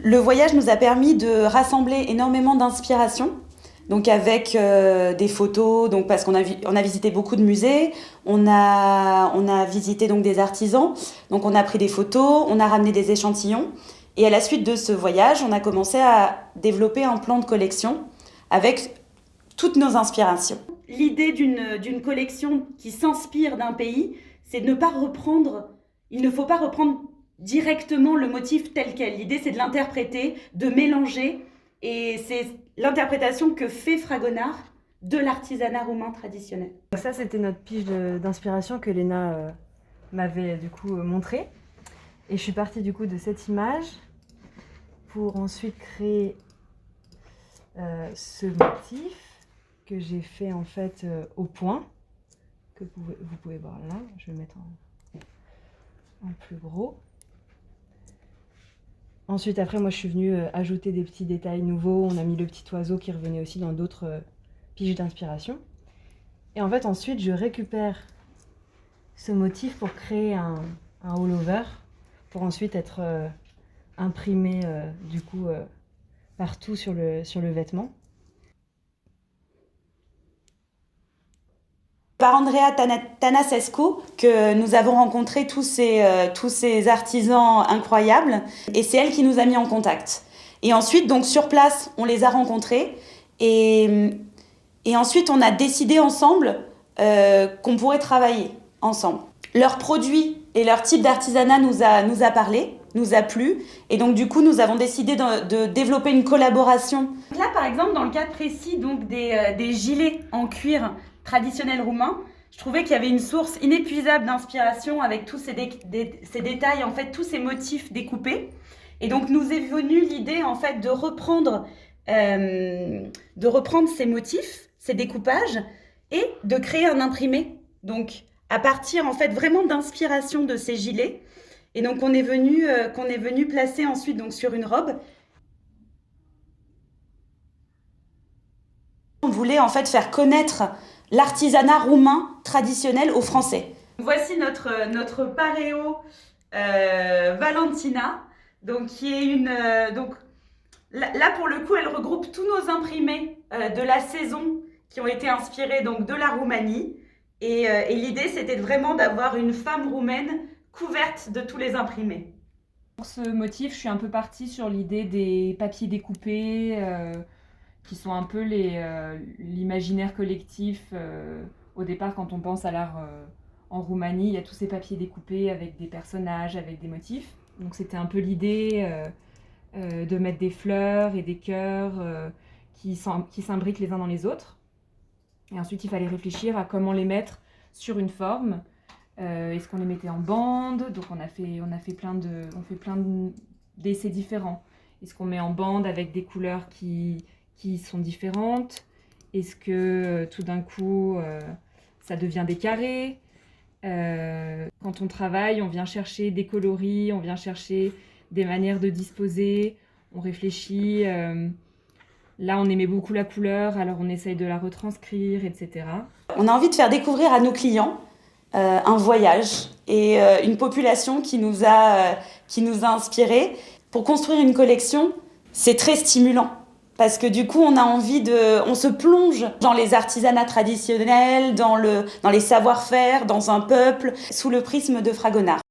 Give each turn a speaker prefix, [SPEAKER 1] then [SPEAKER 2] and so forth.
[SPEAKER 1] Le voyage nous a permis de rassembler énormément d'inspiration, donc avec des photos, donc parce qu'on a visité beaucoup de musées, on a visité donc des artisans, donc on a pris des photos, on a ramené des échantillons, et à la suite de ce voyage, on a commencé à développer un plan de collection avec toutes nos inspirations. L'idée d'une collection qui s'inspire d'un pays, c'est de ne pas reprendre, il ne faut pas reprendre directement le motif tel quel. L'idée, c'est de l'interpréter, de mélanger, et c'est l'interprétation que fait Fragonard de l'artisanat roumain traditionnel.
[SPEAKER 2] Ça, c'était notre pige d'inspiration que Léna m'avait du coup montrée. Et je suis partie du coup de cette image pour ensuite créer ce motif que j'ai fait en fait au point, que vous pouvez voir là. Je vais mettre en plus gros. Ensuite, après, moi, je suis venue ajouter des petits détails nouveaux. On a mis le petit oiseau qui revenait aussi dans d'autres piges d'inspiration. Et en fait, ensuite, je récupère ce motif pour créer un all-over, pour ensuite être imprimé du coup partout sur le vêtement.
[SPEAKER 1] Par Andrea Tănăsescu, que nous avons rencontré tous ces artisans incroyables, et c'est elle qui nous a mis en contact. Et ensuite, donc sur place, on les a rencontrés, et ensuite on a décidé ensemble qu'on pourrait travailler ensemble. Leurs produits et leur type d'artisanat nous a parlé, nous a plu, et donc du coup nous avons décidé de développer une collaboration. Là par exemple, dans le cas précis donc des gilets en cuir traditionnel roumain, je trouvais qu'il y avait une source inépuisable d'inspiration avec tous ces détails, en fait, tous ces motifs découpés. Et donc, nous est venue l'idée, en fait, de reprendre ces motifs, ces découpages, et de créer un imprimé. Donc, à partir, en fait, vraiment d'inspiration de ces gilets. Et donc, qu'on est venu placer ensuite donc, sur une robe. On voulait, en fait, faire connaître l'artisanat roumain traditionnel aux Français. Voici notre paréo Valentina, donc qui est donc là pour le coup elle regroupe tous nos imprimés de la saison qui ont été inspirés donc de la Roumanie, et l'idée c'était vraiment d'avoir une femme roumaine couverte de tous les imprimés.
[SPEAKER 3] Pour ce motif, je suis un peu partie sur l'idée des papiers découpés, qui sont un peu l'imaginaire collectif. Au départ, quand on pense à l'art en Roumanie, il y a tous ces papiers découpés avec des personnages, avec des motifs. Donc c'était un peu l'idée de mettre des fleurs et des cœurs qui s'imbriquent les uns dans les autres. Et ensuite, il fallait réfléchir à comment les mettre sur une forme. Est-ce qu'on les mettait en bande? Donc on fait plein d'essais différents. Est-ce qu'on met en bande avec des couleurs qui sont différentes? Est-ce que tout d'un coup ça devient des carrés? Quand on travaille, on vient chercher des coloris, on vient chercher des manières de disposer, on réfléchit. Là, on aimait beaucoup la couleur, alors on essaye de la retranscrire, etc.
[SPEAKER 1] On a envie de faire découvrir à nos clients un voyage et une population qui nous a inspirés. Pour construire une collection, c'est très stimulant. Parce que du coup, on se plonge dans les artisanats traditionnels, dans les savoir-faire, dans un peuple, sous le prisme de Fragonard.